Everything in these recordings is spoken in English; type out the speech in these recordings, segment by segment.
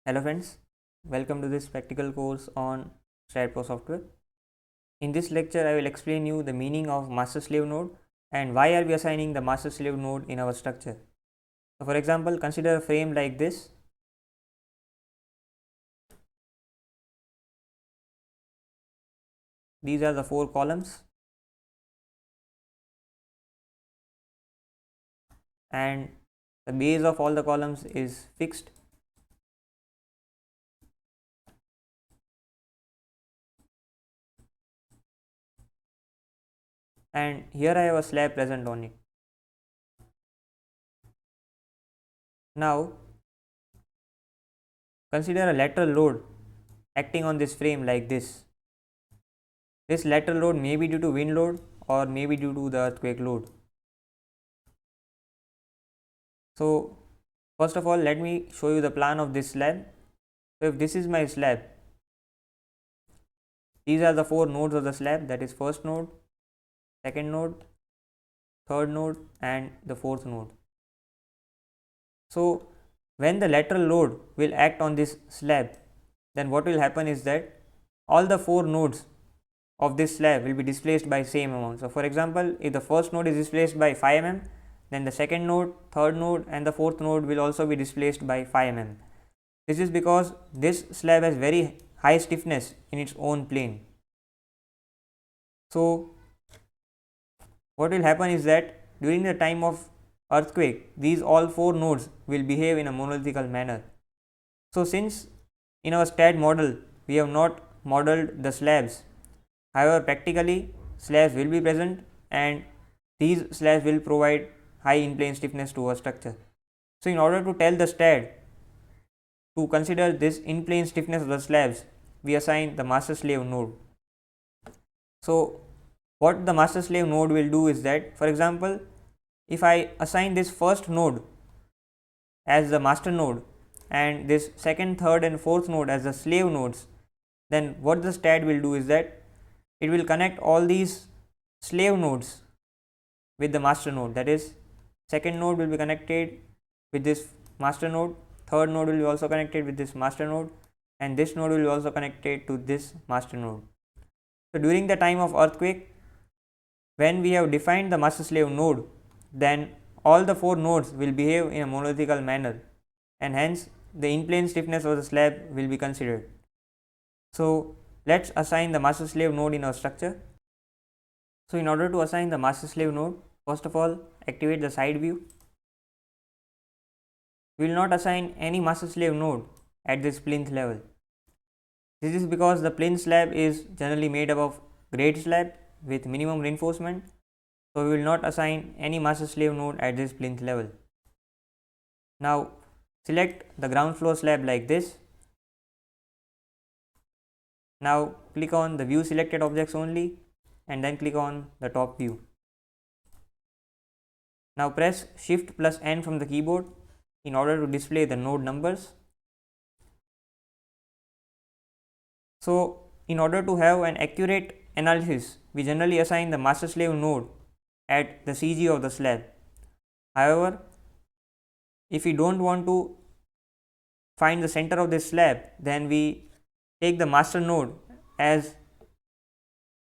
Hello friends, welcome to this practical course on StratPro software. In this lecture, I will explain you the meaning of master slave node and why are we assigning the master slave node in our structure. So for example, consider a frame like this. These are the 4 columns and the base of all the columns is fixed. And here I have a slab present on it. Now consider a lateral load acting on this frame like this. This lateral load may be due to wind load or may be due to the earthquake load. So first of all, let me show you the plan of this slab. So if this is my slab, these are the 4 nodes of the slab, that is first node, second node, third node and the fourth node. So when the lateral load will act on this slab, then what will happen is that all the 4 nodes of this slab will be displaced by same amount. So for example, if the first node is displaced by 5 mm, then the second node, third node and the fourth node will also be displaced by 5 mm. This is because this slab has very high stiffness in its own plane. So what will happen is that during the time of earthquake, these all 4 nodes will behave in a monolithical manner. So since in our STAT model we have not modeled the slabs, however practically slabs will be present and these slabs will provide high in plane stiffness to our structure. So in order to tell the STAT to consider this in plane stiffness of the slabs, we assign the master slave node. So what the master slave node will do is that, for example, if I assign this first node as the master node and this second, third and fourth node as the slave nodes, then what the STAT will do is that it will connect all these slave nodes with the master node. That is, second node will be connected with this master node, third node will be also connected with this master node and this node will be also connected to this master node. So during the time of earthquake, when we have defined the master slave node, then all the 4 nodes will behave in a monolithical manner and hence the in plane stiffness of the slab will be considered. So let's assign the master slave node in our structure. So in order to assign the master slave node, first of all activate the side view. We will not assign any master slave node at this plinth level. This is because the plinth slab is generally made up of grade slab with minimum reinforcement. So we will not assign any master slave node at this plinth level. Now select the ground floor slab like this. Now click on the view selected objects only and then click on the top view. Now press Shift plus N from the keyboard in order to display the node numbers. So in order to have an accurate analysis, we generally assign the master slave node at the CG of the slab. However, if we don't want to find the center of this slab, then we take the master node as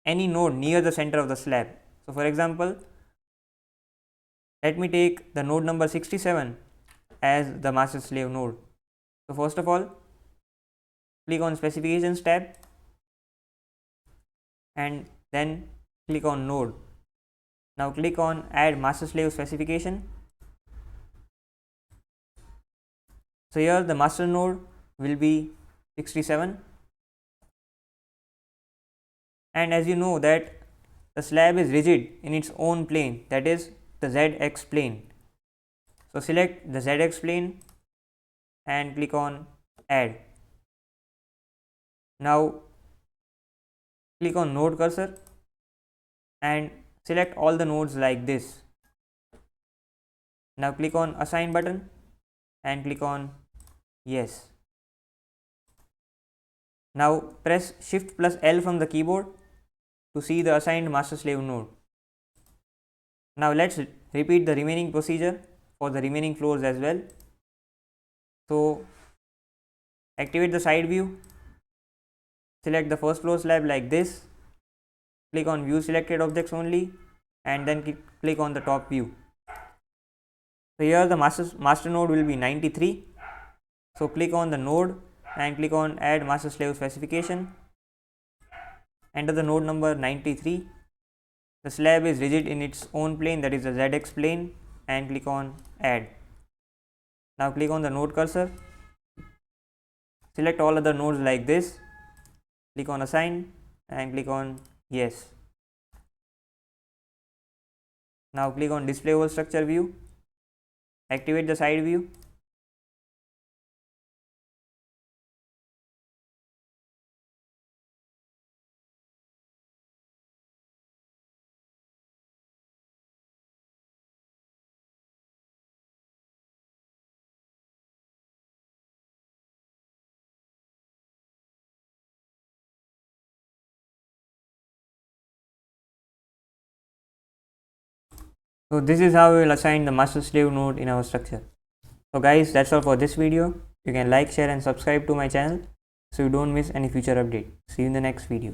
any node near the center of the slab. So for example, let me take the node number 67 as the master slave node. So first of all, click on specifications tab and then click on node. Now click on add master slave specification. So here the master node will be 67 and as you know that the slab is rigid in its own plane, that is the ZX plane. So select the ZX plane and click on add. Now click on node cursor and select all the nodes like this. Now click on assign button and click on yes. Now press Shift plus L from the keyboard to see the assigned master slave node. Now let's repeat the remaining procedure for the remaining floors as well. So Activate the side view. Select the first floor slab like this. Click on view selected objects only and then click on the top view. So here the master node will be 93. So click on the node and click on add master slave specification. Enter the node number 93. The slab is rigid in its own plane, that is the ZX plane, and click on add. Now click on the node cursor. Select all other nodes like this. Click on assign and click on yes. Now click on display whole structure view. Activate the side view. So this is how we will assign the master slave node in our structure. So guys, that's all for this video. You can like, share and subscribe to my channel so you don't miss any future update. See you in the next video.